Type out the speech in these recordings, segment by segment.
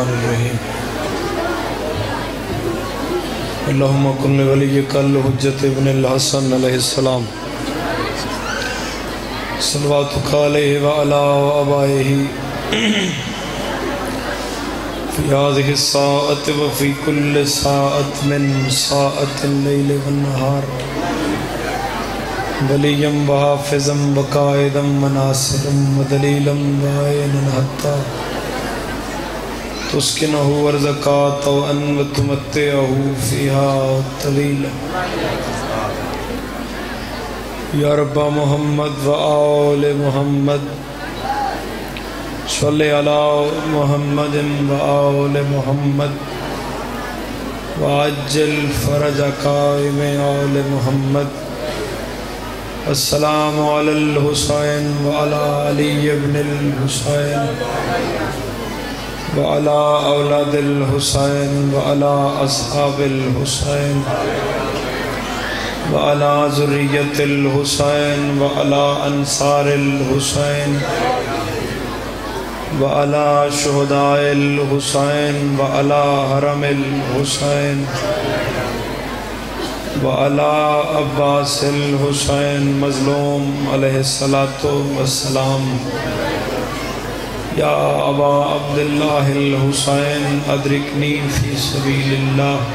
الرحمن الرحیم اللہم کن لولیک الحجۃ ابن الحسن علیہ السلام صلواتک علیہ وعلی آبائہ فی هذه الساعة وفی کل ساعة من ساعة اللیل والنہار ولیا وحافظا وقائدا وناصرا ودلیلا وعینا حتی تسکنہ ورزقا طوعا وتمتعہ فیہا طویلا یا رب محمد و آل محمد صلی علی محمد و آل محمد وعجل فرج قائم آل محمد السلام علی الحسین وعلی علی ابن الحسین وعلى أولاد الحسين وعلى أصحاب الحسين وعلى ذرية الحسين وعلى أنصار الحسين وعلى شهداء الحسين وعلى حرم الحسين وعلى عباس الحسين مظلوم عليه الصلاة والسلام یا ابا عبداللہ الحسین ادرکنی فی سبیل اللہ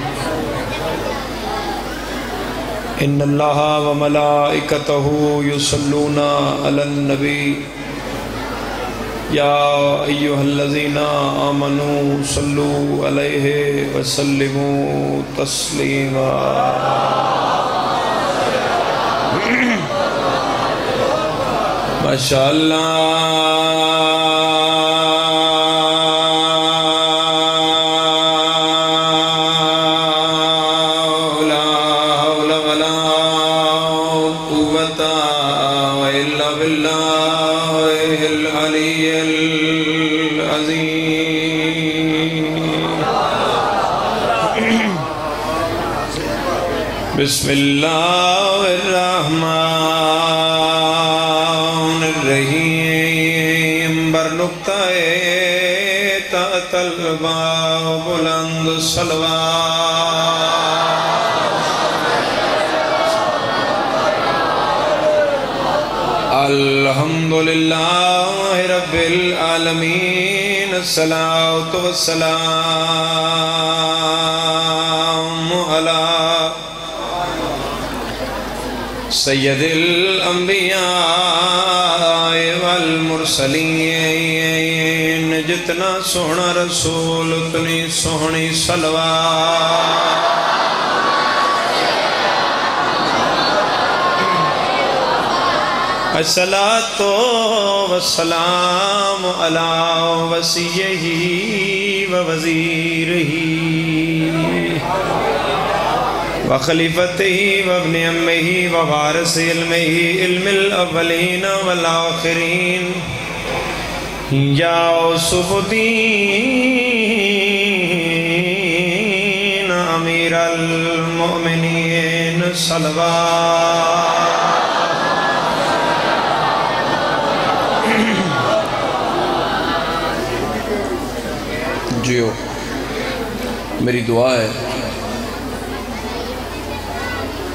ان اللہ وملائکتہ یصلون علی النبی یا ایہا الذین آمنوا صلوا علیہ وسلموا تسلیما ماشاءاللہ بسم اللہ الرحمن الرحیم بر نقطہ تحت الباب بلند صلوات الحمدللہ رب العالمین الصلاة والسلام علی سید الانبیاء والمرسلین جتنا سونا رسول اتنی سونی صلوات الصلاة والسلام علی وصیہ ووزیرہ وخلیفتہ وابن امہ ووارث علمہ علم الاولین والآخرین یا یوسف الدین امیر المؤمنین صلوات جیو میری دعا ہے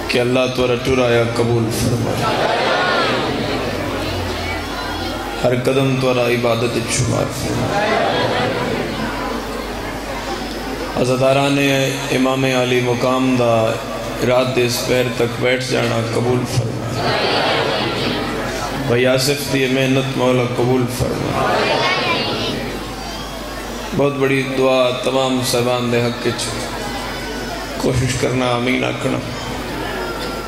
کہ اللہ تورا ٹرایا قبول فرمائے ہر قدم تورا عبادت شمار فرمائے عزاداران امام علی مقام دا رات اس پیر تک بیٹھ جانا قبول فرمائے بھائی آصف دی محنت مولا قبول فرمائے بہت بڑی دعا تمام صاحبان دے حق کے کوشش کرنا آمین آکھنا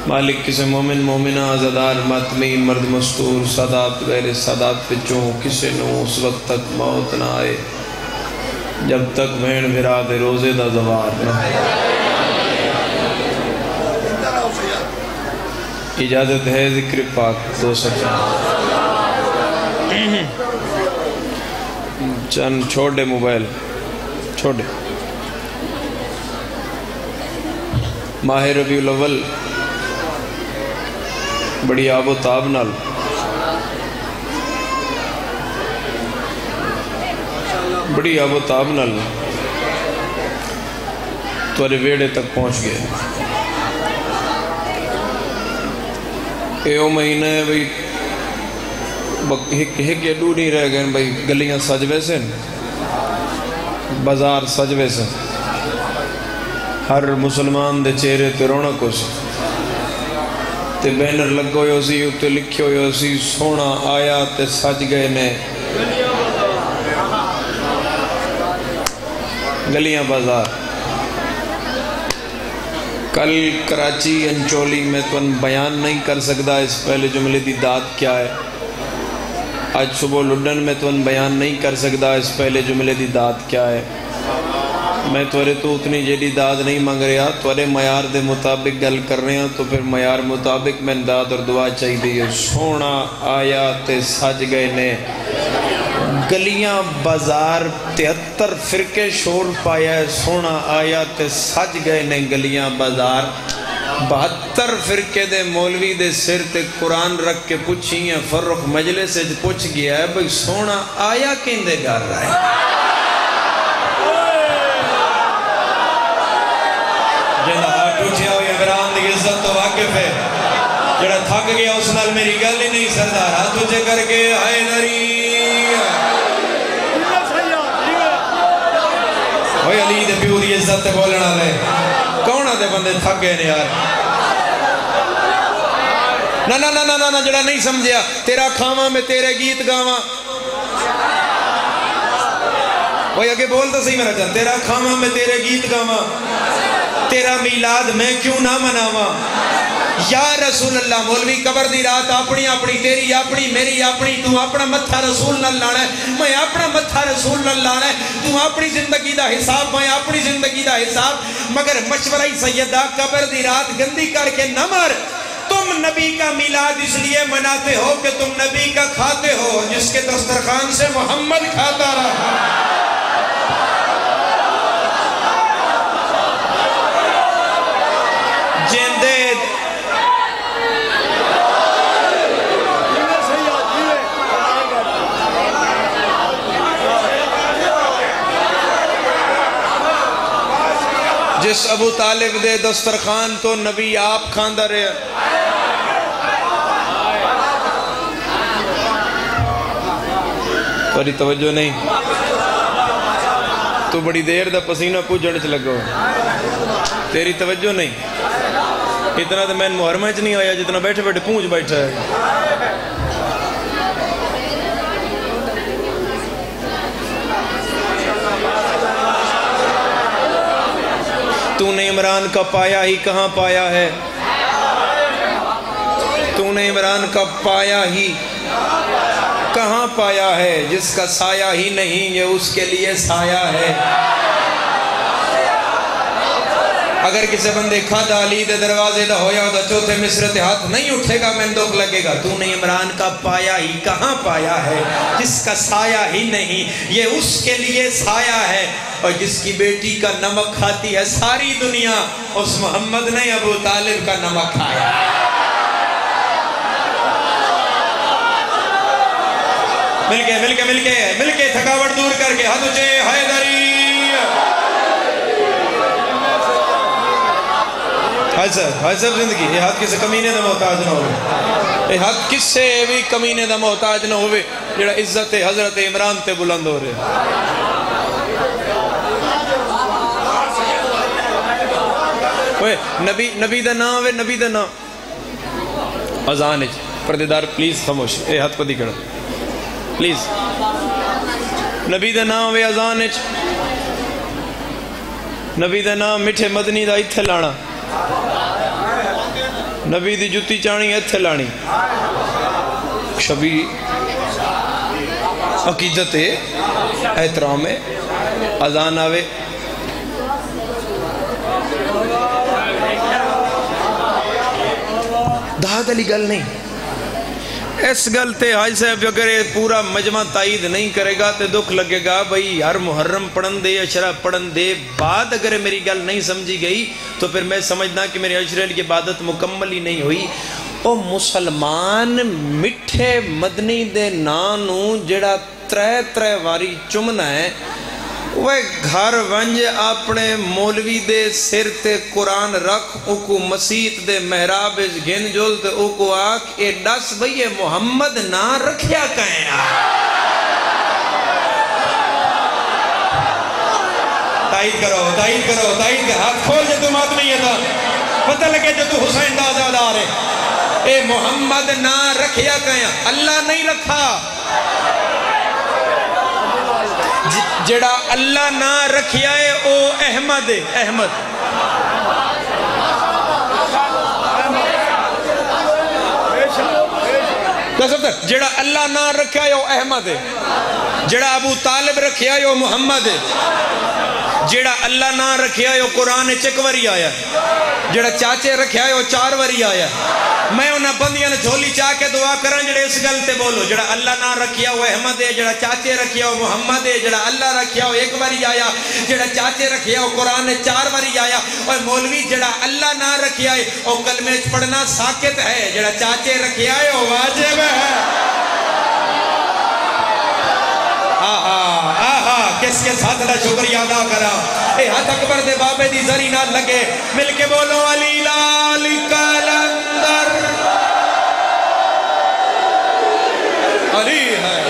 مالک کسے مومن مومنہ عزادار ماتمی مرد مستور سادات غیر سادات پچوں کسے نو اس وقت تک موت نہ آئے جب تک بہن بھرا دے روزے دا زوار نہ اجازت ہے ذکر پاک دو سچا چند چھوڑ دے موبائل چھوڑ دے ماہ ربیع الاول بڑی آب و تاب نال بڑی آب و تاب نال تورے ویڑے تک پہنچ گئے. ایو مہینہ ہے بھئی ایک ایڈو نہیں رہ گئے بھئی گلیاں سجوے سے بازار سجوے سے ہر مسلمان دے چہرے تے رونق ہو سی تے بینر لگو ہوئے سی اتے لکھے ہوئے سی سونا آیا تے سج گئے نے گلیاں بازار. کل کراچی انچولی میں تو بیان نہیں کر سکتا اس پہلے جملے دی داد کیا ہے. آج صبح لڈن میں تو بیان نہیں کر سکتا اس پہلے جملے دی داد کیا ہے. میں تورے تو اتنی جیڑی داد نہیں مانگ رہا تورے معیار دے مطابق گل کر رہے ہیں تو پھر معیار مطابق میں داد اور دعا چاہی دی ہے. سونا آیا تے سج گئے نے گلیاں بازار 73 فرقے شور پایا ہے. سونا آیا تے سج گئے نے گلیاں بازار 72 فرقے دے مولوی دے سر تے قرآن رکھ کے پوچھی ہیں. فرق مجلس سے پوچھ گیا ہے بھئی سونا آیا کیندے گھر رہا ہے. جنہا ہاتھ اٹھیا ہوئی ابرام دی عزت تو واقف ہے. جڑا تھک گیا اس نال میری گل ہی نہیں سردار. ہاتھ اٹھے کر کے حیدری اوہ علی دے پیو دی عزت تے بولنا لے کون آدھے بندے تھک گئے نے یار. نا جڑا نہیں سمجھیا تیرا کھاواں میں تیرے گیت گاواں. وہی آگے بولتا صحیح میرا جان. تیرا کھاواں میں تیرے گیت گاواں تیرا میلاد میں کیوں نہ مناواں. یا رسول اللہ مولوی قبر دی رات اپنی اپنی تیری اپنی میری اپنی. تو اپنا متھا رسول نہ لانا ہے میں اپنا متھا رسول نہ لانا ہے. تو اپنی زندگی دا حساب میں اپنی زندگی دا حساب. مگر مشورہ سیدہ قبر دی رات گندی کر کے نہ مر. تم نبی کا میلاد اس لیے مناتے ہو کہ تم نبی کا کھاتے ہو جس کے دسترخوان سے محمد کھاتا رہا. جس ابو طالب دے دسترخوان تو نبی آپ کھاندہ رہے. تھوڑی توجہ نہیں تو بڑی دیر دا پسینہ پوجھنے چ لگو. تیری توجہ نہیں. اتنا تو میں محرمہ چ نہیں آیا جتنا بیٹھے بیٹھے پونچھ بیٹھا ہے. تو نے عمران کا پایا ہی کہاں پایا ہے. تو نے عمران کا پایا ہی کہاں پایا ہے. جس کا سایہ ہی نہیں یہ اس کے لیے سایہ ہے. اگر کسی بندے کھادا علی دے دروازے دا ہویا دا چوتھے مصرے تے ہاتھ نہیں اٹھے گا میں دکھ لگے گا. تو نے عمران کا پایا ہی کہاں پایا ہے. جس کا سایہ ہی نہیں یہ اس کے لیے سایہ ہے. اور جس کی بیٹی کا نمک کھاتی ہے ساری دنیا اس محمد نے ابو طالب کا نمک کھایا. مل کے تھکاوٹ دور کر کے ہاتھ اچھے حیدری. حاج صاحب زندگی یہ ہاتھ کسے کمینے دا محتاج نہ ہوئے. یہ ہاتھ کسے بھی کمینے دا محتاج نہ ہوئے جڑا عزت حضرت عمران تے بلند ہو رہے. نبی دا نام ہوئے نبی دا نام اذان پردیدار پلیز خاموش. اے ہاتھ کو دیکھنا پلیز. نبی دا نام ہوئے اذان نبی دا نام مٹھے مدنی دا اتھے لانا. نبی دی جتی چانی اتھے لانی. شبی عقیدت احترام اذان آوے دہاد علی گل نہیں. اس گل تے حاج صاحب اگر پورا مجمع تائید نہیں کرے گا تے دکھ لگے گا. بھئی ہر محرم پڑھن دے اشرا پڑھن دے بعد اگر میری گل نہیں سمجھی گئی تو پھر میں سمجھنا کہ میری اشرے کی عبادت مکمل ہی نہیں ہوئی. او مسلمان مٹھے مدنی دے نانو جڑا ترے واری چمنا ہے وہ گھر ونج اپنے مولوی دے سر تے قرآن رکھ اوکو مسیت دے محراب گن جول تے اوکو آکھ اے ڈس بھئیے محمد نہ رکھیا کہیں تائید کرو ہاتھ کھول جے تم آدمی ہے تھا پتہ لگے جو تو حسین دا آزادار ہے اے محمد نہ رکھیا کہیں اللہ نہیں رکھا جڑا اللہ نہ رکھیا ہے او احمد ہے احمد جڑا اللہ نہ رکھیا ہے او احمد ہے جڑا ابو طالب رکھیا ہے او محمد ہے جڑا اللہ نہ رکھیا ہے او قرآن چکوری آیا جڑا چاچے رکھیا ہے او 4 وری آیا میں انہاں بندیاں نے جھولی چاہ کے دعا کرن جڑے اس گل تے بولو جڑا اللہ نہ رکھیا وہ احمد ہے جڑا چاچے رکھیا وہ محمد ہے جڑا اللہ رکھیا وہ 1 وری آیا جڑا چاچے رکھیا وہ قرآن 4 وری آیا اور مولوی جڑا اللہ نہ رکھیا ہے وہ کلمے پڑھنا ساکت ہے جڑا چاچے رکھیا ہے وہ واجب ہے کس کے ساتھ دا شکریہ ادا کرا اے ہاتھ اکبر دے بابے دی زری نہ لگے مل کے بولو علی لال کلندر علی ہے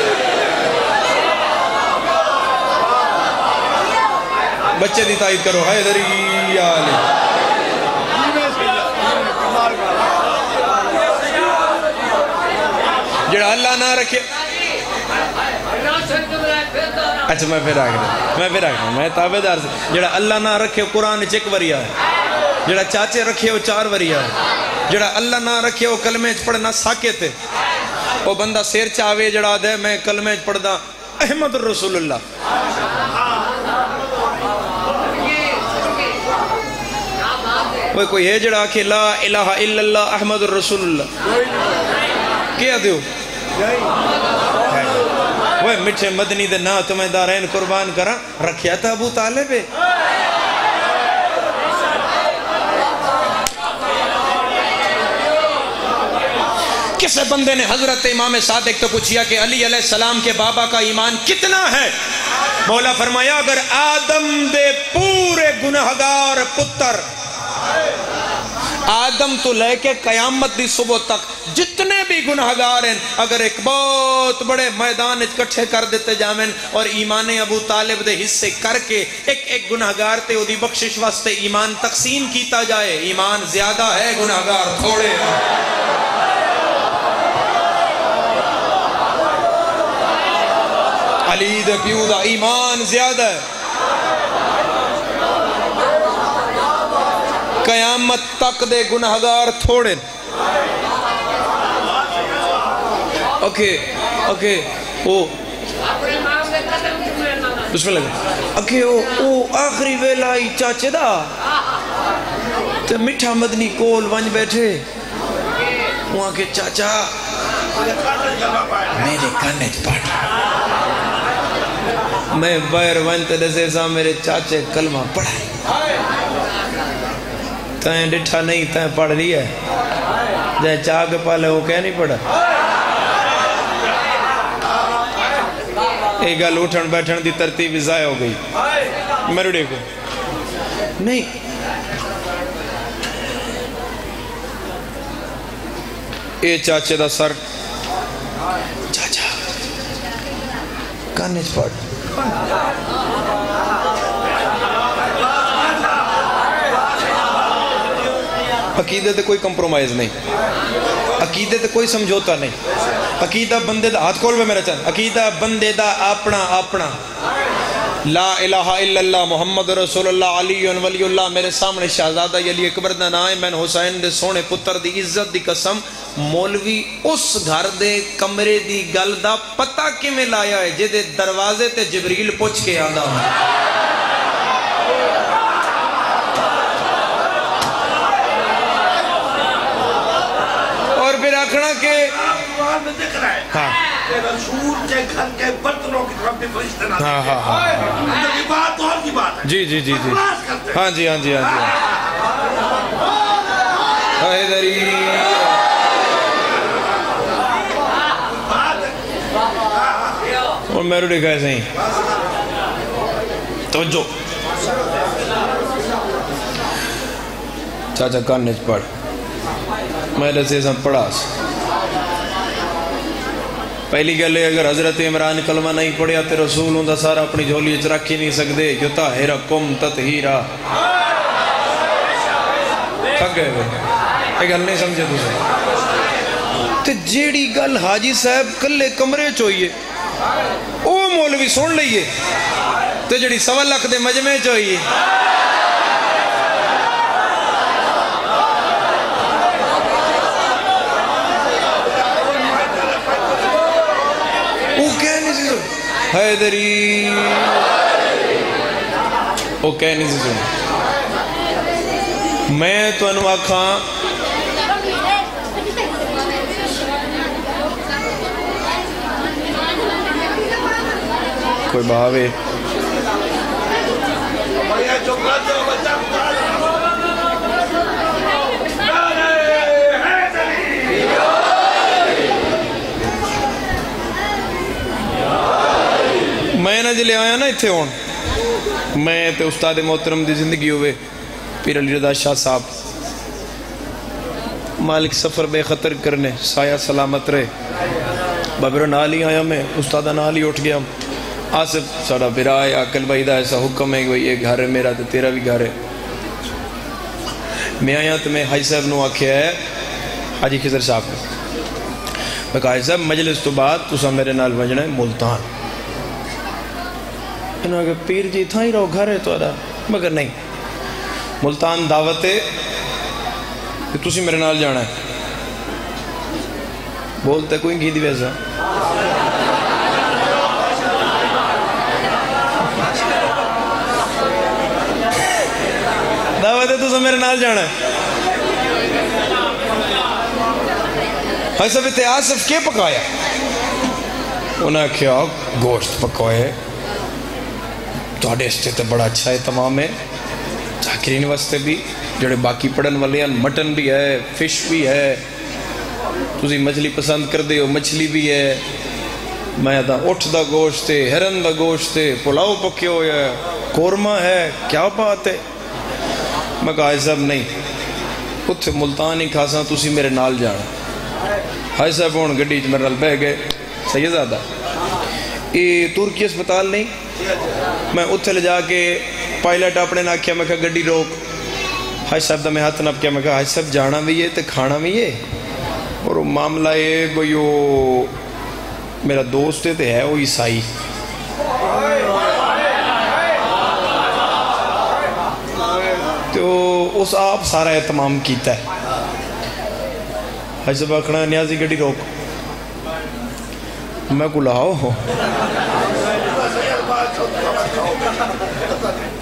بچے دی تائید کرو حیدری علی جڑا اللہ نہ رکھے اچھا میں پھر آگے میں تابعدار سے جڑا اللہ نہ رکھے قرآن 1 وری آئے جڑا چاچے رکھے وہ 4 وری آئے جڑا اللہ نہ رکھے وہ کلمے پڑھنا ساکت ہے وہ بندہ سیر چاہوے جڑا دے میں کلمے پڑھدا احمد الرسول اللہ وہ کوئی ہے جڑا کہ لا الہ الا اللہ احمد الرسول اللہ کیا دیو وہ مٹھے مدنی دے نا تمہیں دارین قربان کرا رکھیا تھا ابو طالب ہے کسے بندے نے حضرت امام صادق تو پوچھیا کہ علی علیہ السلام کے بابا کا ایمان کتنا ہے مولا فرمایا اگر آدم دے پورے گناہگار پتر آدم تو لے کے قیامت دی صبح تک جتنے بھی گناہگار ہیں اگر ایک بہت بڑے میدان اکٹھے کر دیتے جامن اور ایمان ابو طالب دے حصے کر کے ایک گناہگار تے او دی بخشش واسطے ایمان تقسیم کیتا جائے ایمان زیادہ ہے گناہگار تھوڑے علی دے پیو دا ایمان زیادہ ہے قیامت تک دے گناہگار تھوڑے اوکے او بسم اللہ اوکے او آخری ویلائی چاچے دا تے مٹھا مدنی کول ونج بیٹھے وہاں کے چاچا میرے کانج پڑھ میں باہر ونج تے دسے سا میرے چاچے کلمہ پڑھائیں تائیں ڈٹھا نہیں تائیں پڑھ لیا ہے جائے چاہ کے پالے وہ کہہ نہیں پڑھا ایک گل اٹھن بیٹھن دی ترتیب ضائع ہو گئی میرے دیکھو نہیں اے چاچے دا سر چاچا کانج پڑھ عقیدے تے کوئی کمپرومائز نہیں عقیدے تے کوئی سمجھوتا نہیں عقیدہ بندے دا ہاتھ کھول میں میرا چاہتا عقیدہ بندے دا اپنا لا الہ الا اللہ محمد رسول اللہ علی ولی اللہ میرے سامنے شہزادہ علی اکبر دا نائے میں حسین دے سونے پتر دی عزت دی قسم مولوی اس گھر دے کمرے دی گل دا پتہ کی میں لایا ہے جے دے دروازے تے جبریل پوچھ کے آدھا ہوں اور پھر آکھنا کہ ہاں رسول کے گھر کے برتنوں کی طرف بھی فرشتے نہ یہ بات اور کی بات ہے جی ہاں جی حیدری اور میرے دیکھا ہے صحیح توجہ چاچا کانج پڑھ میں رسے سن پڑھا پہلی گل ہے اگر حضرت عمران کلمہ نہیں پڑھیا تے رسول ہوں دا سارا اپنی جھولی اچ رکھ ہی نہیں سکدے جو طاہرکم تطہیرا تھک گئے یہ گل نہیں سمجھے تو تے جیڑی گل حاجی صاحب کلے کمرے چوئیے او مولوی سن لئیے تے جیڑی 1.25 لاکھ دے مجمع چوئیے حیدری وہ کہہ نہیں سن میں تو انو آکھاں کوئی بھاوے میں نہ جلے آیا نا اتھے ہون میں تے استاد محترم دی زندگی ہوئے پیر علی رضا شاہ صاحب مالک سفر بے خطر کرنے سایہ سلامت رہے بابر نال ہی آیا میں استادہ نال ہی اٹھ گیا آصف ساڑا برائے عقل بھائی دا ایسا حکم ہے کہ یہ گھر ہے میرا تے تیرا بھی گھر ہے میں آیا تو میں حاجی صاحب نو آکھیا ہے حاجی خضر صاحب میں کہا حاجی صاحب مجلس تو بعد تسا میرے نال وجنا ہے ملتان انہوں نے کہا پیر جی تھا ہی رہو گھر ہے تو ادا مگر نہیں ملتان دعوت ہے کہ تسی میرے نال جانا ہے بولتے کوئی گھی دی ویسا دعوت ہے تسی میرے نال جانا ہے ایسا بھی آصف کیا پکایا انہوں نے کہا گوشت پکوائے توڑے اس تے بڑا اچھا ہے تمام ہے چاکرین واسطے بھی جڑے باقی پڑھن والے ہیں مٹن بھی ہے فش بھی ہے تسی مچھلی پسند کر دے ہو مچھلی بھی ہے میں دا اٹھ دا گوشت ہے ہرن دا گوشت ہے پلاؤ پکے ہو ہے قورمہ ہے کیا بات ہے میں کہا صاحب نہیں اتھے ملتان ہی کھاساں تسی میرے نال جانا حاجی صاحب ہون گڈی میرے نال بہ گئے سیدزادہ یہ ترکی اسپتال نہیں میں اتھے لے جا کے پائلٹ اپنے نہ کیا میں کہا گڈی روک حاجی صاحب دا میں ہاتھ نپ کیا میں کہا حاجی صاحب جانا بھی ہے تے کھانا بھی ہے اور وہ معاملہ ہے بھئی وہ میرا دوست ہے تے ہے وہ عیسائی تو اس آپ سارا اہتمام کیتا ہے حاجی صاحب آکھنا نیازی گڈی روک میں کو لاؤ ہو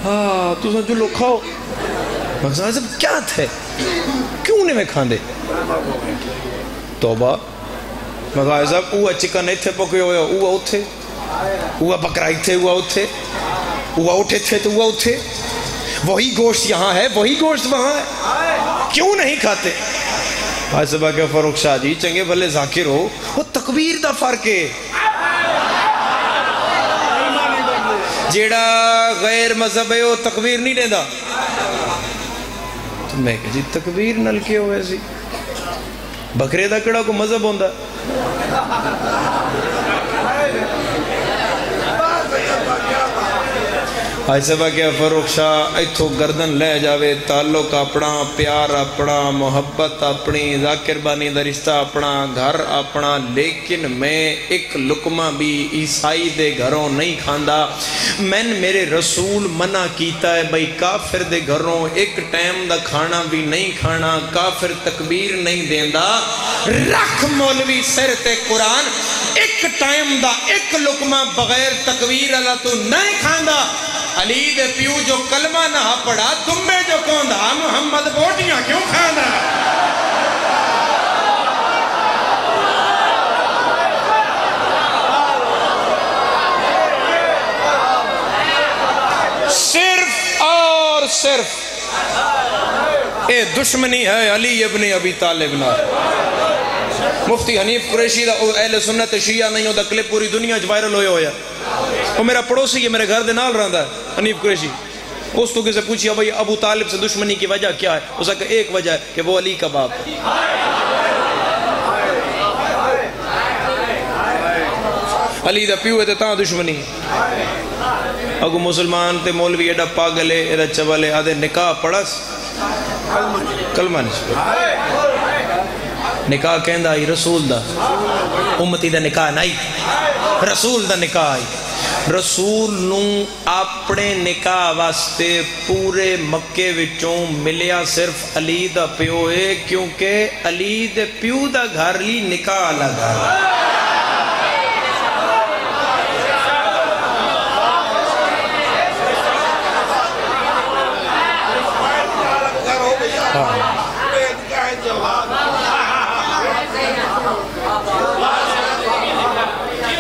ہاں تو سن جو لوگ کھاؤ میں کہا صاحب کیا تھے کیوں نہیں میں کھان دے توبہ میں کہا صاحب اوہ چکن ایتھے پکے ہوئے اوہ اتھے اوہ بکرا ایتھے اوہ اتھے اوہ اٹھے تھے تو اوہ اتھے وہی گوشت یہاں ہے وہی گوشت وہاں ہے کیوں نہیں کھاتے آج صبح کہ فاروق شاہ جی چنگے بھلے ذاکر ہو وہ تکبیر دا فرق ہے جیڑا غیر مذہب ہے وہ تکبیر نہیں دینا تو میں کہا جی تکبیر نل کے ہوئے سی بکرے دا کڑا کو مذہب ہوندہ آج صبح کیا فاروق شاہ ایتھو گردن لے جاوے تعلق اپنا پیار اپنا محبت اپنی ذاکر بانی دا رشتہ اپنا گھر اپنا لیکن میں ایک لقمہ بھی عیسائی دے گھروں نہیں کھاندا میں میرے رسول منع کیتا ہے بھئی کافر دے گھروں ایک ٹائم دا کھانا بھی نہیں کھانا کافر تکبیر نہیں دیندہ رکھ مولوی سر تے قرآن ایک ٹائم دا ایک لقمہ بغیر تکبیر اللہ تو نہیں کھاندا علی دے پیو جو کلمہ نہ پڑھا تم میں جو کوندہ محمد بوٹیاں کیوں کھانا صرف اور صرف اے دشمنی ہے علی ابن ابی طالب نہ مفتی حنیف قریشی دا اہل سنت شیعہ نہیں ہو دا کلپ پوری دنیا چ وائرل ہویا وہ میرا پڑوسی ہے میرے گھر دے نال رہندا ہے حنیف قریشی اس تو کسے پوچھیا بھائی ابو طالب سے دشمنی کی وجہ کیا ہے اس نے کہا ایک وجہ ہے کہ وہ علی کا باپ علی دا پیو ہے تے تاں دشمنی اگو مسلمان تے مولوی ایڈا پاگل ہے ایڈا چبل ہے آدھے نکاح پڑھس کلمہ نہیں نکاح کہندہ آئی رسول دا امتی دا نکاح نہیں رسول دا نکاح آئی رسول نوں اپنے نکاح واسطے پورے مکے وچوں ملیا صرف علی دا پیو ہے کیونکہ علی دے پیو دا گھر لی نکاح لگا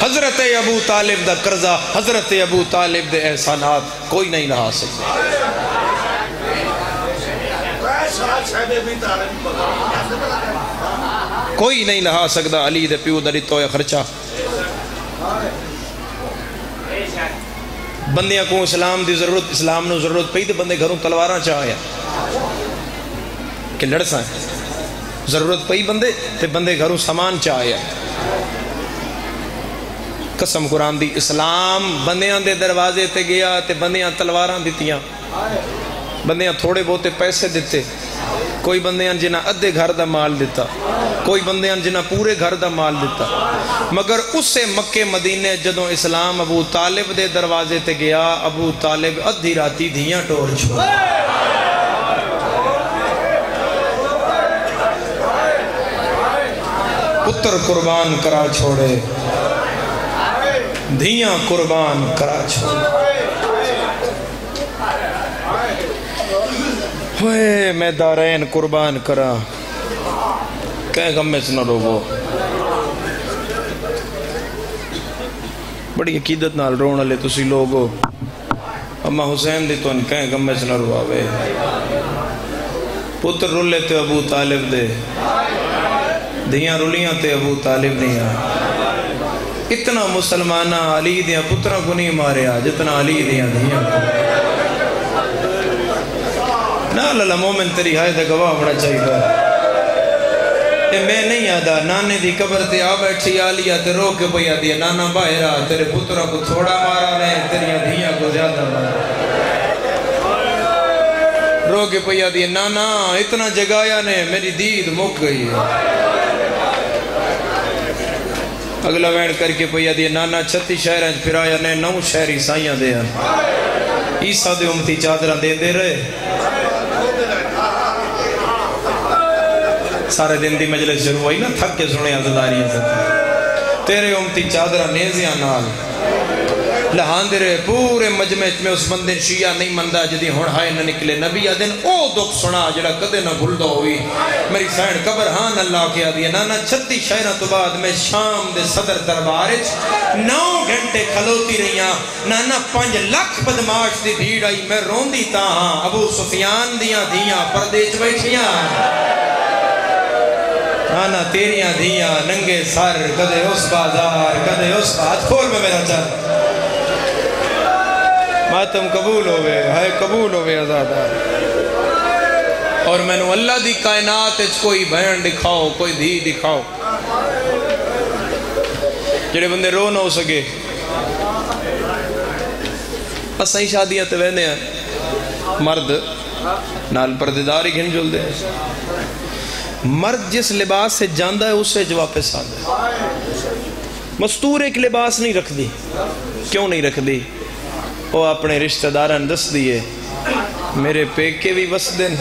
حضرت ابو طالب دا قرضہ حضرت ابو طالب دے احسانات کوئی نہیں لہا سکتا کوئی نہیں لہا سکتا علی دے پیو دا ریتو خرچہ بندیاں کو اسلام دی ضرورت اسلام نو ضرورت پئی تے بندے گھروں تلواراں چاہیا کہ لڑساں ضرورت پئی بندے تے بندے گھروں سامان چاہیا قسم قرآن دی اسلام بندیاں دے دروازے تے گیا تے بندیاں تلواراں دیتیاں بندیاں تھوڑے بہتے پیسے دیتے کوئی بندیاں جنہ ادھے گھر دا مال دیتا کوئی بندیاں جنہ پورے گھر دا مال دیتا مگر اس سے مکے مدینے جدوں اسلام ابو طالب دے دروازے تے گیا ابو طالب ادھی راتی دھیاں ٹور چھوڑ پتر قربان کرا چھوڑے دھیاں قربان کرا چھوڑے ہوئے میں دارین قربان کرا کہیں غم میں سے نہ روگو بڑی عقیدت نال رونا لے تسی لوگو اما حسین دی تو ان کہیں غم میں سے نہ رواوے پتر رولے تے ابو طالب دے دھیاں رولیاں تے ابو طالب دیا اتنا مسلمانہ علی دیا پترہ کو نہیں ماریا جتنا علی دیا دھیاں نا اللہ مومن تیری ہائے دے گواہ بڑا چاہیے میں نہیں آدھا نانے دی قبر تے آ بیٹھی آلیا تے رو کے بھئی آدھیا نانا باہرہ تیرے پترہ کو تھوڑا مارا رہے تیری دھیاں کو زیادہ مارا رو کے بھئی آدھیا نانا اتنا جگایا نے میری دید مک گئی ہے اگلا وین کر کے پہیا دیا نانا 36 شہریں پھرایا نے 9 شہری سائیاں دے عیسیٰ دے امتی چادرہ دے رہے سارے دن دی مجلس شروع ہوئی نا تھک کے سنے عزداریاں سے تیرے امتی چادرہ نیزیاں نال لہان دے رہے پورے مجمع میں اس بندن شیعہ نہیں مندہ جدی ہون ہائے نہ نکلے نبی آدن او دکھ سنا جڑا کدے نہ بھلدہ ہوئی میری سائن قبر ہاں اللہ کے آدھی نانا 36 شہرہ تو بعد میں شام دے صدر دربارج 9 گھنٹے کھلوتی رہیاں نانا 5 لاکھ بدماش دی بھیڑ آئی میں رون دی تاہاں ابو سفیان دیاں دیاں پردیچ بیٹھیاں نانا تیریاں دیاں ننگے سر کدے اس بازار کدے اس بات کھول میں میرا چل ماتم قبول ہوئے ہائے قبول ہوئے آزادہ اور میں نے اللہ دی کائنات کوئی بہن دکھاؤ کوئی دھی دکھاؤ جڑے بندے رو نہ ہو سکے بس صحیح شادیاں تے وہنے ہیں مرد نال پردیدار ہی گھن جل دے مرد جس لباس سے جاندہ ہے اسے جو واپس آدھے مستور ایک لباس نہیں رکھ دی کیوں نہیں رکھ دی وہ اپنے رشتہ داران دس دیئے میرے پیکے بھی وس دن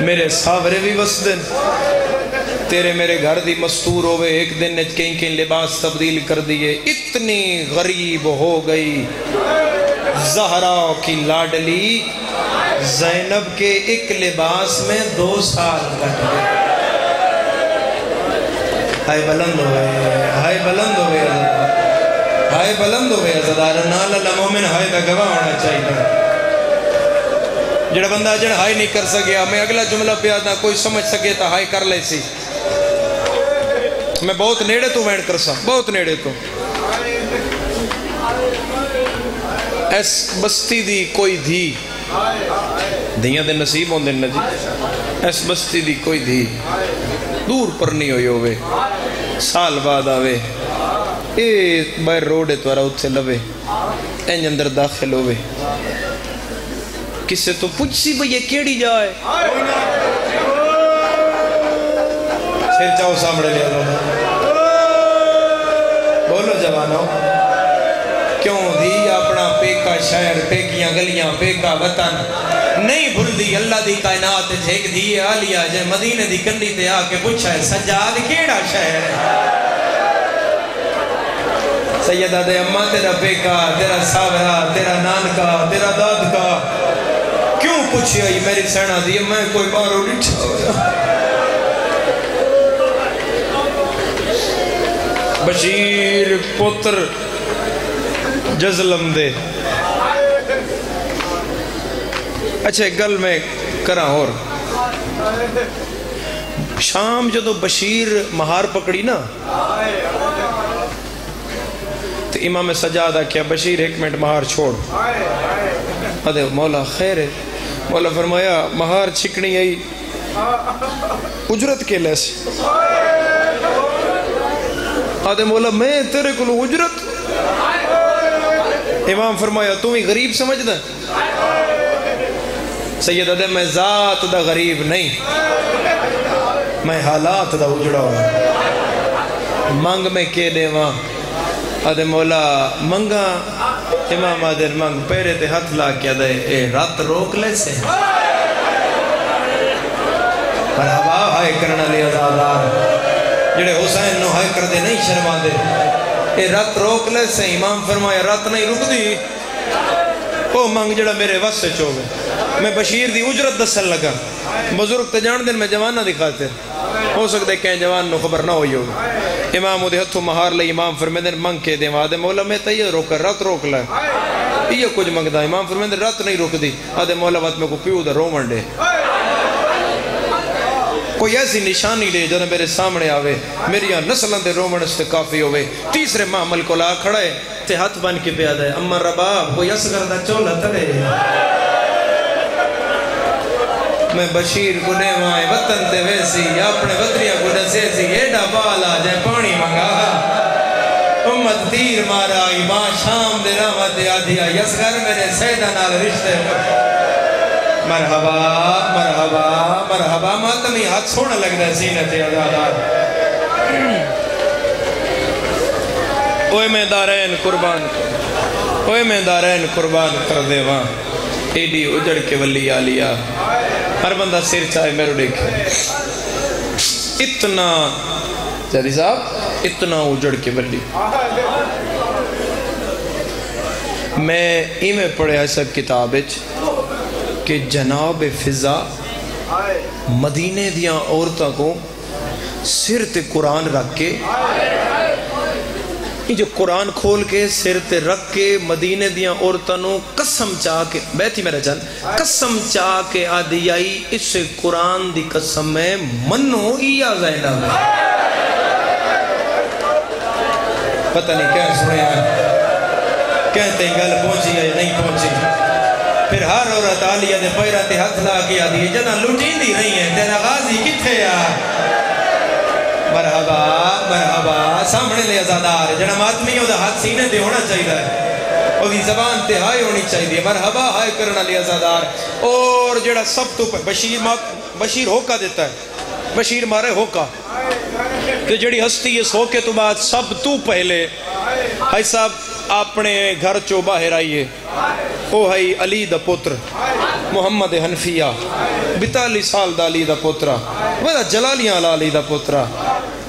میرے ساورے بھی وس دن تیرے میرے گھر دی مستور ہوئے ایک دن نے کہیں کہیں لباس تبدیل کر دیئے اتنی غریب ہو گئی زہرا کی لاڈلی زینب کے ایک لباس میں 2 سال کٹ گئے ہائے بلند ہوئے ہائے بلند ہوئے ہائے بلند ہوئے عزدار نال اللہ مومن ہائے دا گواہ ہونا چاہیے جڑا بندہ جڑا ہائی نہیں کر سکیا میں اگلا جملہ پیادا کوئی سمجھ سکے تا ہائی کر لے سی میں بہت نیڑے تو وینڈ کر سا بہت نیڑے تو ایس بستی دی کوئی دھی دھیاں دے نصیب ہوں دن جی ایس بستی دی کوئی دھی دور پر نہیں ہوئی ہوئے سال بعد آوے اے باہر روڈے توارا اتھے لوے این اندر داخل ہوئے کسے تو پوچھ سی بھئی یہ کیڑی جائے سیر چاہو سامنے لیا بولو جوانو کیوں دی اپنا پیکا شہر پیکیاں گلیاں پیکا وطن نہیں بھول دی اللہ دی کائنات جھیک دی آلیا جے مدینے دی کنڈی تے آکے پوچھا ہے سجاد کیڑا شہر ہے سیدہ دے اماں تیرا پیکا تیرا ساورا تیرا نانکا تیرا دادکا کیوں پوچھی آئی میری سینہ دی میں کوئی بارو نٹھا ہویا بشیر پتر جزلم دے اچھے گل میں کرا اور شام جدو بشیر مہار پکڑی نا تو امام سجادہ کیا بشیر ایک منٹ مہار چھوڑ ادھے مولا خیر ہے مولا فرمایا مہار چھکڑی آئی اجرت کے لیسے ادھے مولا میں تیرے کو اجرت امام فرمایا تم ہی غریب سمجھ دا سید ادھے میں ذات دا غریب نہیں میں حالات دا اجڑا ہوں منگ میں کے دے وہاں ادھے مولا منگا امام آدھر منگ پیرے تے ہاتھ لا کیا دے اے رات روک لے سے مرحبا ہائے کرنا لے ازادار جڑے حسین نو ہائے کر دے نہیں شرما دے اے رات روک لے سے امام فرمایا رات نہیں رک دی او منگ جڑا میرے وس سے چوگے میں بشیر دی اجرت دسن لگا بزرگ تے جان دن میں جوان نہ دکھاتے ہو سکتے کہیں جوان نو خبر نہ ہوئی ہوگی امام دے ہتھو مہار لے امام فرمائے دن منگ کے دے آدھے مولا میں تیہ روکا رات روک لائے یہ کچھ منگ دا امام فرمائے دن رات نہیں روک دی آدھے مولا بات میں کو پیو دا رو منڈے کوئی ایسی نشانی لے جو میرے سامنے آوے میری نسلن دے رومن اس تے کافی ہوئے تیسرے معامل کو لا کھڑے تے ہاتھ بن کے پیادہ ہے اما رباب کوئی اصغر دا چولا تلے میں بشیر گنے وائیں وطن تے ویسی اپنے وطریہ گنے سیسی ایڈا بالا جائے پانی منگا امت تیر مارا ماں شام دے رحمت آدھی آئی اصغر میرے سیدہ نال رشتے مرحبا مرحبا مرحبا ماتمی ہاتھ سونا لگ رہا ہے سینت عزادار اوہ میں دارین قربان اوہ میں دارین قربان کر دے وہاں ایڈی اجڑ کے ولی آلیا ہر بندہ سیر چاہے میرے دیکھے اتنا جدی صاحب اتنا اجڑ کے ولی میں ایمیں پڑھے ایسا کتاب کہ جناب فضا مدینے دیاں عورتوں کو سر تے قرآن رکھ کے یہ جو قرآن کھول کے سر تے رکھ کے مدینے دیاں عورتوں قسم چاہ کے بیٹھی میرا جان قسم چاہ کے آدھی آئی اس سے قرآن دی قسم میں منو یا زینب پتہ نہیں کیا سنے ہیں کہتے ہیں گل پہنچی ہے نہیں پہنچی پھر ہر عورت آلیہ دے پیرہ تے ہاتھ لا کے آدھی ہے جنہ لٹین دی نہیں ہے تیرا غازی کتھے یار مرحبا مرحبا سامنے لے ازادار جنہ ماتمی ہو دا ہاتھ سینے دے ہونا چاہیے ہے اور بھی زبان تے ہائے ہونی چاہیے مرحبا ہائے کرنا لے ازادار اور جڑا سب تو بشیر ہوکا دیتا ہے بشیر مارے ہوکا کہ جڑی ہستی اس ہوکے تو بعد سب تو پہلے ہائی صاحب اپنے گھر چو باہر آئیے او ہائی علی دا پتر محمد حنفیہ 42 سال دا علی دا پترہ ویدہ جلالیاں علی دا پترہ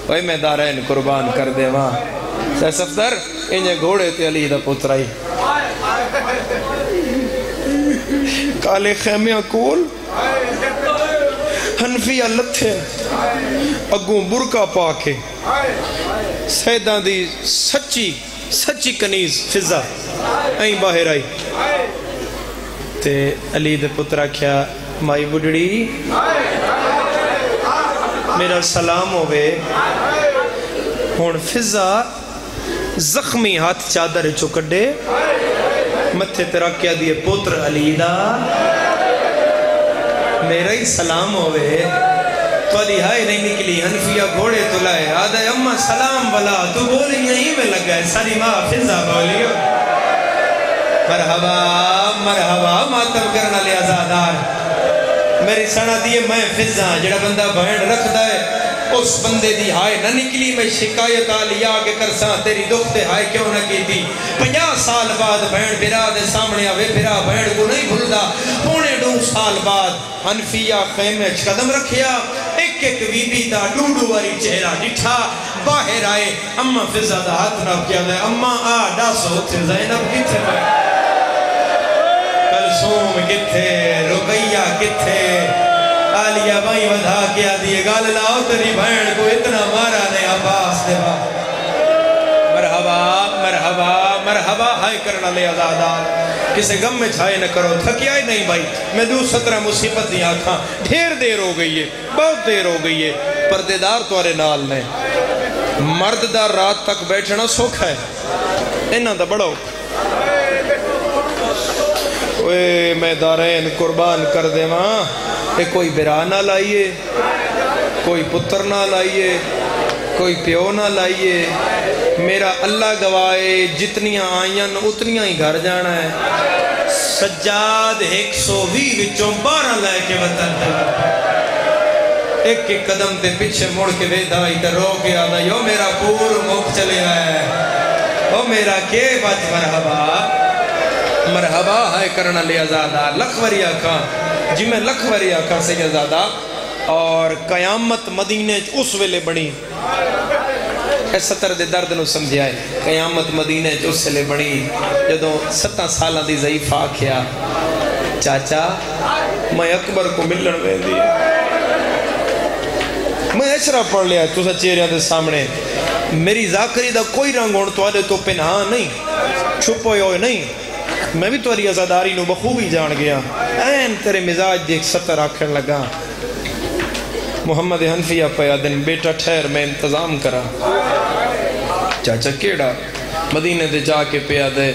وہی میں دارین قربان کر دے وہاں سہ صفدر انہیں گھوڑے تے علی دا پترہ ہی کالے خیمیاں کول حنفیہ لتھے اگوں برکا پاکے سیدان دی سچی کنیز فضا این باہر آئی تے علی دے پترہ کیا مائی بڑھڑی میرا سلام ہوئے ہون فضا زخمی ہاتھ چادر چکڑے متھے تیرا کیا دیئے پتر علی دا میرا ہی سلام ہوئے تو علی ہائے نہیں نکلی حنفیہ گھوڑے تو لائے آدھا اممہ سلام بلا تو بولی یہیں میں لگ گئے ساری ماں فضا بولیو مرحبا مرحبا ماتم کرنا لیا زادار میری سنہ دیئے میں فضا جڑا بندہ بہن رکھ دائے اس بندے دی ہائے نہ نکلی میں شکایت آلیا کے کرساں تیری دکھ دے ہائے کیوں نہ کی تھی 50 سال بعد بہن بھرا دے سامنے آوے بھرا بہن کو نہیں بھولدا 2.5 سال بعد حنفیہ خیمے قدم رکھیا ایک ایک بی بی دا ڈوڈو واری چہرہ ڈٹھا باہر آئے اممہ فضا دا ہاتھ نہ کیا دے اممہ ڈاسو تھے زینب کتھے کلثوم کتھے رقیہ کتھے آلیہ بھائی ودھا کیا دیئے گال لاؤ تری بہن کو اتنا مارا نہیں عباس دے با مرحبا مرحبا مرحبا ہائے کرنا لے عزادار کسے غم میں چھائے نہ کرو تھکیا ہی نہیں بھائی میں 17 مصیبت نہیں آکھاں ڈھیر دیر ہو گئی ہے بہت دیر ہو گئی ہے پردیدار توارے نال نے مرد دا رات تک بیٹھنا سوکھ ہے انہاں دا بڑھو اوے میں دارین قربان کر دے ماں کہ کوئی برا نہ لائیے کوئی پتر نہ لائیے کوئی پیو نہ لائیے میرا اللہ گوائے جتنیاں آئیاں اتنیاں ہی گھر جانا ہے سجاد 120 وچوں 12 لائے کے وطن دے ایک ایک قدم تے پیچھے مڑ کے ویدائی تے رو کے آنا یو میرا پور مک چلے آئے او میرا کے بچ مرحبا مرحبا ہائے کرنا لے ازادہ لکھوری آکھاں جی میں لکھوری آکھاں سیدزادہ اور قیامت مدینے اس ویلے بڑی اے 70 دے درد نو سمجھے آئے قیامت مدینے اس ویلے بڑی جدو 7 سالہ دی ضعیف آکھیا چاچا میں اکبر کو ملن میں دی میں اشرا پڑھ لیا تو سا چہریاں دے سامنے میری ذاکری دا کوئی رنگ ہون تو آدھے تو پنہاں نہیں چھپو ہوئے نہیں میں بھی تواری ازاداری نو بخوبی جان گیا این تیرے مزاج دیکھ 70 آکھن لگا محمد حنفیہ پیا دن بیٹا ٹھہر میں انتظام کرا چاچا کیڑا مدینے دے جا کے پیا دے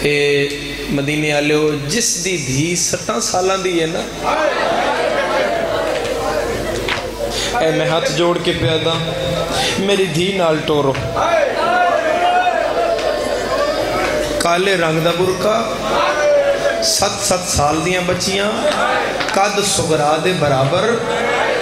اے مدینے آلے ہو جس دی دھی 7 سالان دی ہے نا اے میں ہاتھ جوڑ کے پیا دا میری دھی نال ٹورو کالے رنگ دا برکا 7 سال دیاں بچیاں قد سگرا دے برابر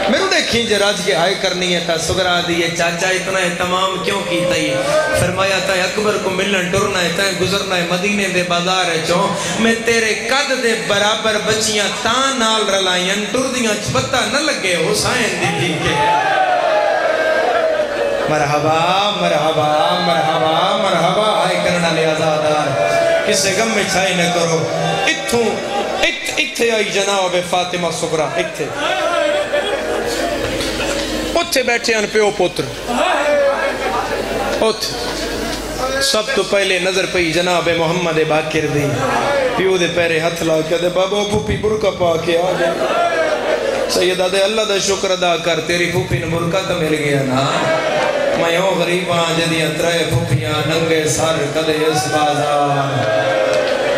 میرے دیکھیں جے راج کے آئے کرنی ہے تا سگرا دیئے چاچا اتنا اہتمام کیوں کیتا ہی فرمایا تا اکبر کو ملن ٹرنا ہے تا گزرنا ہے مدینے دے بازار ہے چوں میں تیرے قد دے برابر بچیاں تاں نال رلائیں ٹر دیاں پتہ نہ لگے حسین دی دی کے مرحبا مرحبا مرحبا مرحبا آئے کرنا لے آزادار کسے غم میں چھائی نہ کرو اتھے آئی جناب فاطمہ سغرا اتھے اتھے بیٹھے ان پیو پتر اتھے سب تو پہلے نظر پئی جناب محمد باقر دی پیو دے پیرے ہتھ لا کے دے بابا پھوپی برکا پا کے آ گئے سیدہ دے اللہ دا شکر ادا کر تیری پھوپی نے برکا تو مل گیا نا میں یوں غریباں جدیاں ترے پھوپیاں ننگے سر کدے اس بازار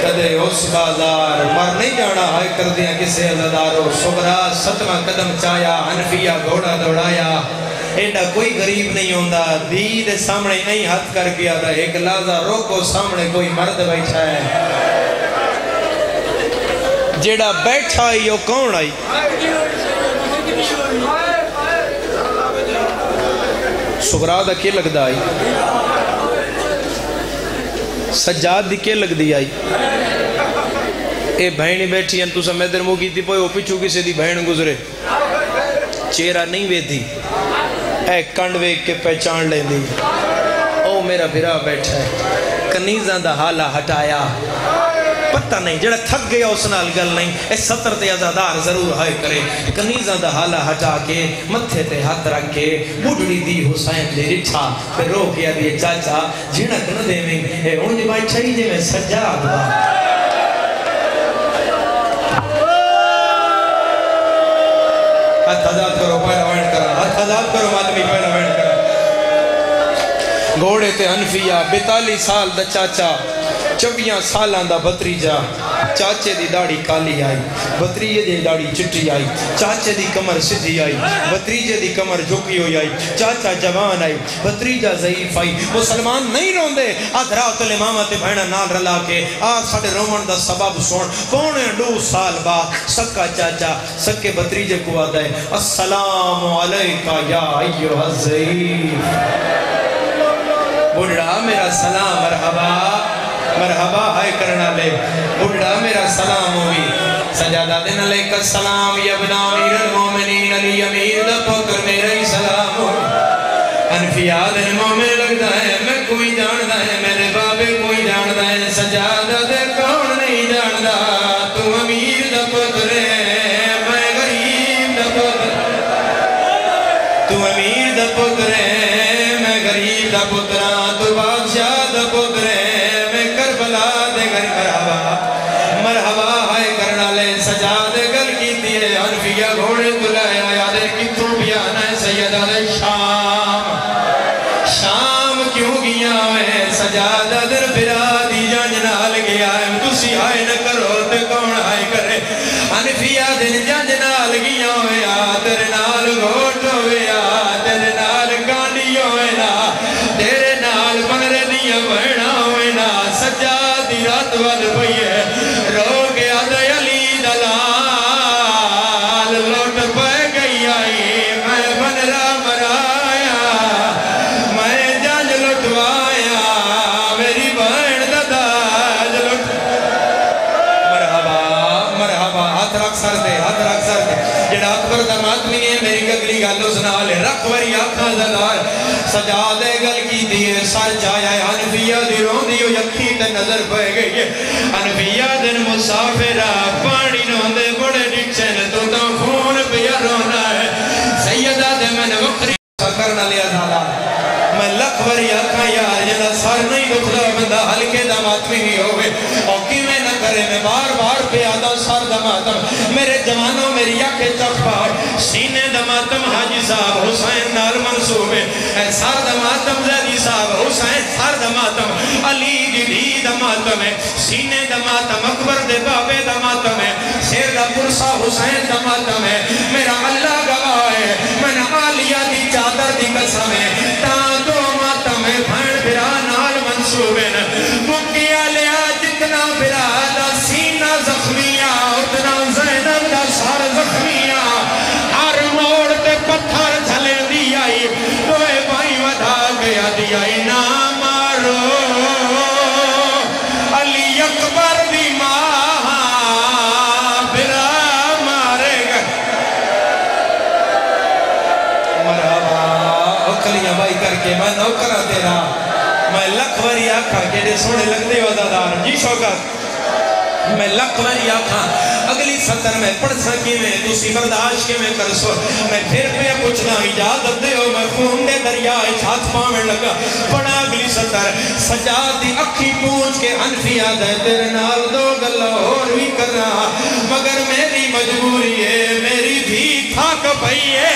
کدے اس بازار مر نہیں جانا ہائے کر دیا کسے عزدارو صبرا 7واں قدم چایا حنفیہ گھوڑا دوڑایا ایڈا کوئی غریب نہیں ہوندہ دی دے سامنے نہیں ہاتھ کر گیا تھا ایک لازہ روکو سامنے کوئی مرد بیٹھا ہے جیڑا بیٹھا ہی وہ کون آئی سغرا دا کے لگ دا آئی سجاد دی کے لگ دی آئی اے بہنی بیٹھی ہیں تو سا میں در مو کی تھی پوئے وہ پچھو کسی دی بہن گزرے چہرہ نہیں وے تھی اے کنڈوے کے پہچان لیں دی او میرا بھرا بیٹھا ہے کنیزاں دا حالہ ہٹایا پتہ نہیں جڑا تھک گیا اس نال گل نہیں اے 70 تے عزادار ضرور ہائے کرے کنیزاں دا حالہ ہٹا کے متھے تے ہاتھ رکھ کے بڑھڑی دی حسین دے رٹھا پھر رو کیا دیئے چاچا جھنک نہ دے میں اے انج بیٹھا ہی جے میں سجاد با آزاد کرو ماتمی پہلا بیٹھ کر گھوڑے تے حنفیہ 42 سال دا چاچا 24 سالاں دا بتریجا چاچے دی داڑھی کالی آئی بتریجے دی داڑھی چٹی آئی چاچے دی کمر سدھی آئی بتریجے دی کمر جھکی ہوئی آئی چاچا جوان آئی بتریجا ضعیف آئی مسلمان نہیں روندے ادھرات الامامت بھیڑا نال رلا کے ساڑھے رومن دا سبب سون پونے 2 سال بعد سکا چاچا سکے بتریجے کو آدھا ہے السلام علیکہ یا ایوہ الضعیف بڑھڑا میرا سلام مرحبا مرحبا ہائے کرنا لے بڑھڑا میرا سلام ہوئی سجادہ دن علیکہ السلام یبنا امیر المومنین علی امیر دا پتر میرا ہی سلام ہوئی انفیاء دن مومن لگتا ہے میں کوئی جاندہ ہے میرے بابے کوئی جاندہ ہے سجادہ دے کون نہیں جاندہ تو امیر دا پتر ہے میں غریب دا پتر تو امیر دا پتر ہے میں غریب دا پتر تو بادشاہ دا پتر ہے میں کربلا دے گھر مرحبا مرحبا ہائے کرنا لے سجاد گل کی دیئے انفیہ گھوڑے دلائے آیا دے کتوں بھی آنا ہے سیدہ دے شام کیوں گیا ہے سجادہ در برا دی جانجنال گیا ہے تسی آئے نہ کرو تے کون آئے کرے انفیہ دن جانجنال گیا ہے تیرے نال گھوٹ ہوئے تیرے نال گانڈی ہوئے تیرے نال بنرے دیا بہنا ہوئے سجادی رات وال بھئیے رو گیا دے علی دلال لوٹ پہ گئی آئی میں بنرا مرایا میں جانج لٹوایا میری بہن داداج لٹ مرحبا مرحبا ہاتھ رکھ سر دے جڑا اکبر دمات بھی ہے میری گگلی گالو سنالے رکھ وری آکھا زدار سجادے گل کی دیئے سر جایا ہے انفیہ دی رون دیو یکی تے نظر پہ گئی ہے انفیہ دن مسافرہ پانی روندے بڑے ڈکچن تو تا خون پیا رونا ہے سیدہ دے میں نے وقری کرنا لیا دادا میں لکھ وری آکھا یار جنہ سر نہیں دکھدا بندہ ہلکے دامات میں ہی ہوئے اور کی میں نہ کرے میں بار بار پہ آدھا سر دماتم میرے جوانوں میری آنکھیں چک پاؤ سینے دماتم حاجی صاحب حسین نال منصوبے سر دماتم زیدی صاحب حسین سر دماتم علی دی دماتم سینے دماتم اکبر دے بابے دماتم سیر دا پرسا حسین دماتم میرا اللہ گواہ ہے میں نے آلیہ دی چادر دی قسم ہے تاں دو ماتم بھن بھرا نال منصوبے مکیا لیا جتنا بھرا دا سینہ زخمیاں اتنا زینب دا سار زخمیاں ہر موڑ تے پتھر جھلے دی آئی دوئے بھائی ودا گیا دی آئی نا مارو علی اکبر دی ماں بھرا مارے گا مرحبا اکلیاں بھائی کر کے میں نوکرہ تیرا میں لکھ وری آکھا کہ سوڑے لگ دے وزادار جی شوکت میں لکھ وری آکھا اگلی سطر میں پڑھ سکی میں دوسری برداشت کے میں کر سو میں پھر پہ پوچھنا اجازت دے ہو میں خون دے دریائے ہاتھ پاویں لگا پڑھا اگلی سطر سجادی اکھی پوچھ کے انفیہ دے تیرے نال دو گلہ اور بھی کر رہا مگر میری مجبوری ہے میری بھی تھاک پئی ہے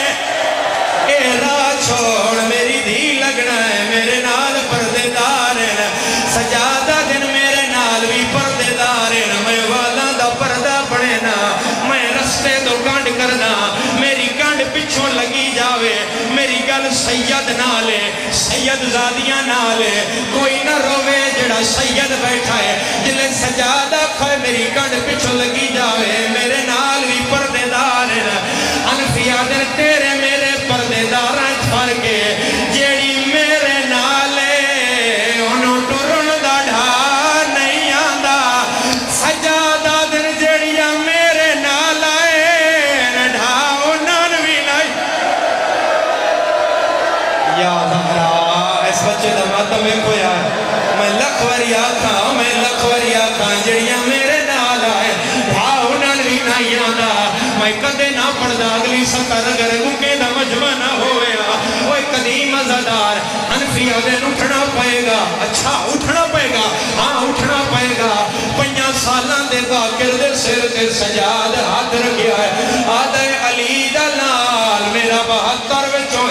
اے راہ چھوڑ میری دھی لگنا ہے میرے نال پردے دار ہے سجادہ دن میرے نال بھی پردے دار ہے میں والا دا پردہ پڑے نا میں رستے تو کانڈ کرنا میری کانڈ پچھوں لگی جاوے میری گل سید نالے سید زادیاں نالے کوئی نہ روے جڑا سید بیٹھا ہے جلے سجادہ کھائے میری کانڈ پچھوں لگی جاوے میرے نال بھی پردے دار ہے انفیہ دن تیرے میرے پردے دار فرق جیڑی میرے نالے انہوں ٹرن دا ڈھا نہیں آندہ سجادہ دن جیڑیاں میرے نالے ڈھا انہوں بھی نہیں یا زہرا اس بچے دماتہ میں کوئی آئے میں لکھ وری آکھا جیڑیاں میرے نالے ڈھا انہوں بھی نہیں آندہ میں کدے نہ پڑھدا اگلی سطر اگر مکے دا مجمع نہ ہوئے وہ قدیم ازادار انفیہ دن اٹھنا پائے گا اچھا اٹھنا پائے گا ہاں اٹھنا پائے گا 5 سالان دے باکر دے سر تے سجاد ہاتھ رکھیا ہے آدھے علی دلال میرا 72 وچوں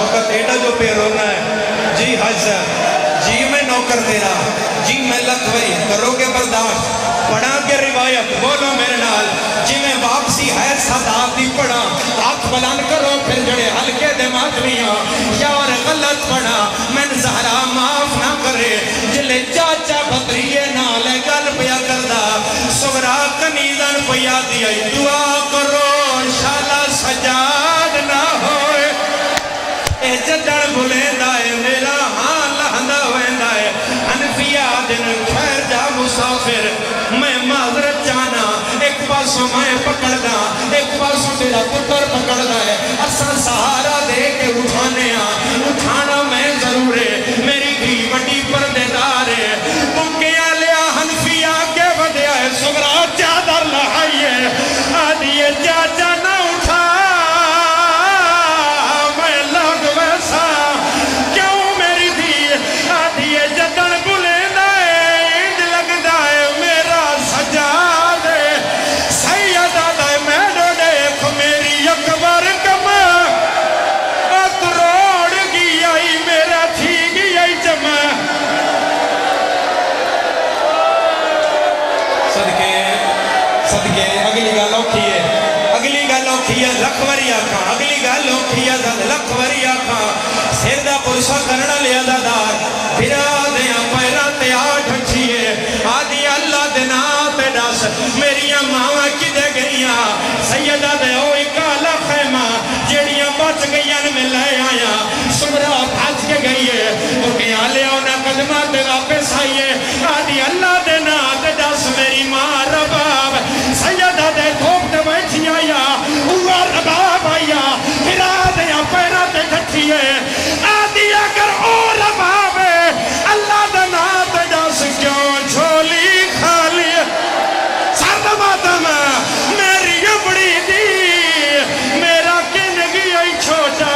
شوکت ایڈا جو پہ رونا ہے جی حج جی میں نوکر تیرا جی میں لکھوئی کرو گے برداشت پڑھا کے روایت بولو میرے نال جی میں واپسی ہے صداب دی پڑھا آنکھ بلند کرو پھر جڑے ہلکے دے ماتمیاں یار غلط پڑھا میں زہرا معاف نہ کرے جلے چاچا بطریے نالے گل پیا کردہ سورا کنیزن پیا دیا دعا کرو انشاءاللہ سجاد نہ ہوئے اے جدڑ بھولیں دائے میرا ہاں لہندہ ہوئیں دائے انفیہ دن خیر جا مسافر میں معذرت جانا ایک پاسوں میں پکڑ دا ایک پاسوں تیرا پتر پکڑ دا ہے اساں سہارا دے کے اٹھانا میں ضرور ہے میری بھی بڑی پردے دار ہے مکیاں لیا حنفیہ کے ودیا ہے سغرا چادر لہائیے آدھیے چاچا نہ اٹھا میں لگ ویسا کیوں میری دی آدھیے جدن بلے دائے انج لگ دائے میرا سجاد سیدہ دائے میں دو دیکھ میری اکبر کما اتروڑ گیا ہی میرا تھی گیا ہی جمع صدقے اگلی گالوں کھیے لکھوری آکھاں اگلی گالوں کھیے لکھوری آکھاں سیدہ پرسا کرنا لیا دادار پھرا دیا پیرا تیاٹھ چھیے آدھی اللہ دینا تے ڈاس میریاں ماں کی دے گئیاں سیدہ دے ہوئی کالا خیمہ جیڑیاں بچ گئیاں میں لے آیا سمرا بھاج کے گئیے وہ کیا لیا انہیں قدمہ دے واپس آئیے آدھی اللہ دینا تے ڈاس میری ماں رباب سیدہ دے دھوپ دے بیٹھی آیا ہوا رباب آیا پھرا دیا پیرا تے گھٹھیے آدھی اگر او رباب اللہ دینا تے ڈاس کیوں جھولی خالی سرد ماتم میری اپڑی دی میرا کنگی ای چھوٹا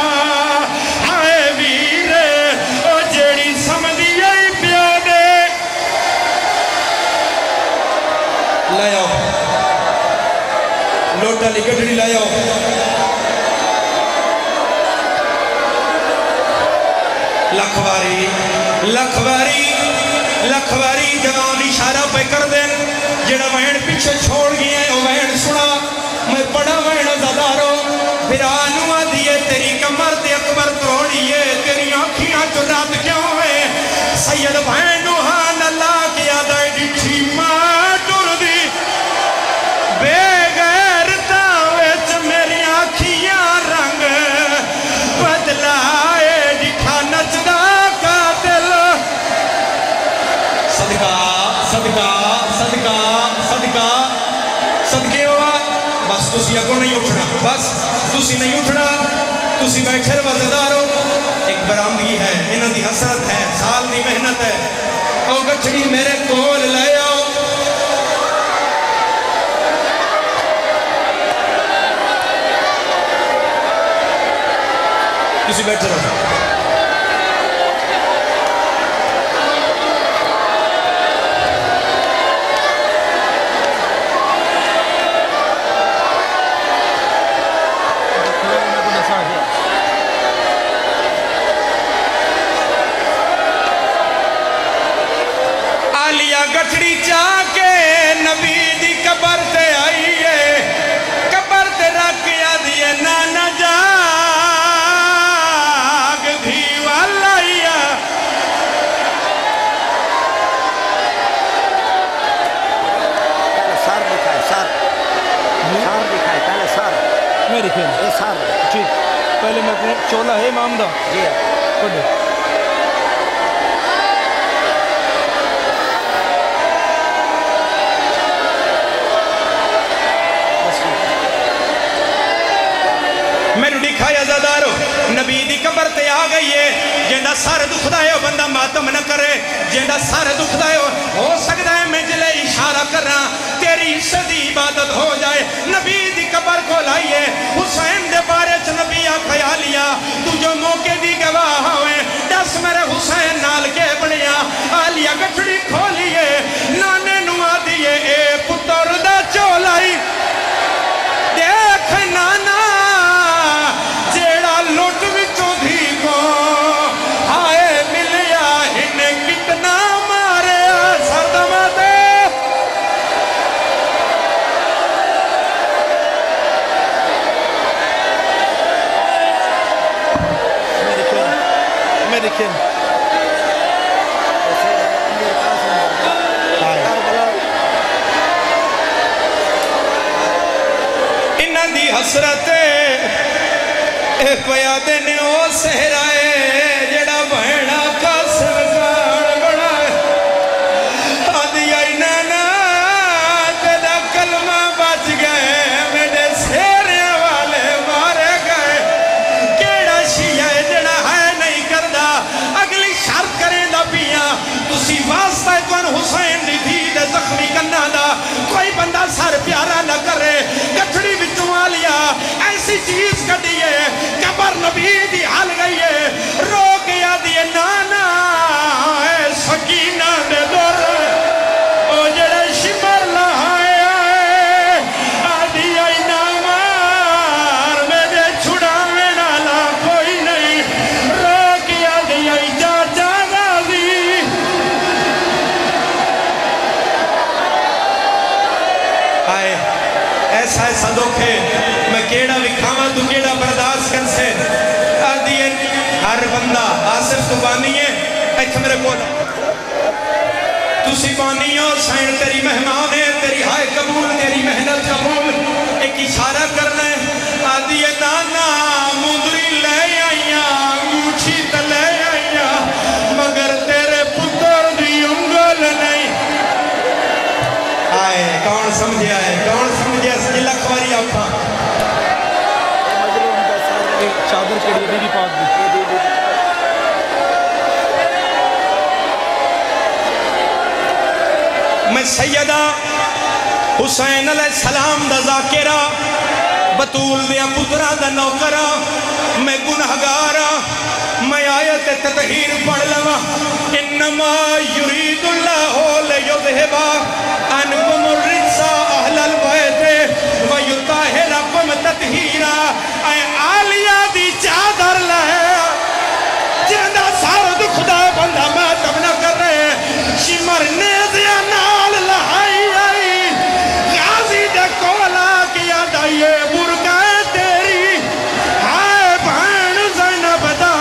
آئے ویرے او جیڑی سمدھی ای پیادے لے آؤ لوٹا لی گھڑی لے آؤ لکھواری جوان اشارہ پہ کر دیں جڑا وین پیچھے چھوڑ گیا ہے وہ وین سنا میں پڑا وین زدارو پھر آنوہ دیئے تیری کمر تے اکبر توڑیے تیری آنکھیاں جو رات کیوں ہوئے سید وینوہان اللہ کیا دائی ڈٹھی ماں ٹر دی بے غیر تاویچ میری آنکھیاں رنگ بدلائے ڈٹھا نچدہ صدقے ہوا بس تسی اگو نہیں اٹھنا بس تسی نہیں اٹھنا تسی بیٹھے وزدارو ایک برامگی ہے انہوں دی حسرت ہے سال دی محنت ہے او گچھڑی میرے کول لے آؤ تسی بیٹھے رہو گٹھڑی چاہ کے نبی دی قبر تے آئیے قبر تے رکھیا دیئے نانا جاگ بھی والائیا پہلے سار دکھائے سار دکھائے پہلے سار میری خیال اے سار ٹھیک پہلے میں اپنے چولہ ہے امام دا جی پڑھے میں دکھایا زدارو نبی دی قبر تے آ گئی ہے جیندہ سار دکھ دائے ہو بندہ ماتم نہ کرے جیندہ سار دکھ دائے ہو سکتا ہے میں جلے اشارہ کر رہا تیری صدی عبادت ہو جائے نبی دی قبر کو لائیے حسین دے بارے چ نبی آکھیا لیا تو جو موقع دی گواہ ہوئے دس میرے حسین نال کے بڑیا آلیا گٹھڑی کھولیے نانے نوا دیئے اے پتر دا چولائی دیکھ نانا جیڑا لوٹ وچوں دی لکھے انہاں دی حسرت اے پیا دینے او سہرائے جڑا بہنا کا سرگاڑ بڑھائے آدھی آئی نانا تیرا کلمہ بچ گئے میرے سیرے والے مارے گئے کیڑا شیعہ جڑا ہے نہیں کردہ اگلی شرط کریں دا پیاں تسی واسطہ کون حسین دی تھی دے زخمی کرنا دا کوئی بندہ سر پیارا نہ کرے کٹھڑی بچوں آلیا ایسی چیز کا دیئے قبر نبی دی حال گئی ہے رو گیا دیئے نانا اے سکینہ دے دور او جڑے شمر لہائے آدھی آئی نامار میرے چھڑا میں نالا کوئی نہیں رو گیا دیئے جا جا غازی آئے ایسا ایسا دکھے میں کیڑا وکھاواں تو کیڑا برداشت کر سے آدھی ہر بندہ آصف تو بانی ہے ایتھا میرے کو تُسی بانی ہو سائن تیری مہمان ہے تیری ہائے قبول تیری محنت قبول ایک اشارہ کرنا ہے آدھی نانا مدری لے آئیاں گوچھی تلے آئیاں مگر تیرے پتر دی انگل نہیں آئے کون سمجھے آئے کون سمجھے سجلہ خواری آپا چادر کے لیے بھی پاک دی میں سیدہ حسین علیہ السلام دا ذاکرہ بطول دیا پترہ دا نوکرہ میں گنہگارہ میں آیت تطہیر پڑھ لوا انما یرید اللہ لیذہبا انکم الرجس اہل البیت ویطہرکم تطہیرا اے آلیہ دی چادر لہے جندہ سارد خدا بندہ ماتم نہ کر رہے شمر نیزیاں نال لہائی آئی غازی دے کولا کیا دائیے برگائے تیری ہائے بہن زینب دا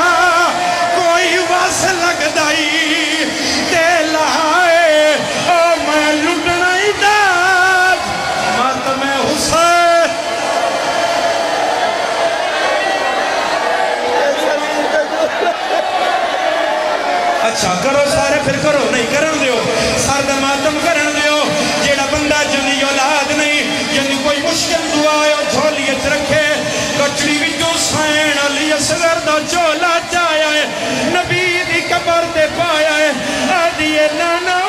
کوئی واس لگ دائی تے لہائے او میں لٹنا ہی داد ماتم حسین اچھا کرو سارے پھر کرو نہیں کرن دیو سارد ماتم کرن دیو جیڑا بندہ جنی اولاد نہیں جنی کوئی مشکل دعا ہے جھولیت رکھے کچڑی وچوں سائن علی اصغر دا جھولا چایا ہے نبی دی قبر تے پایا ہے آدھی نانا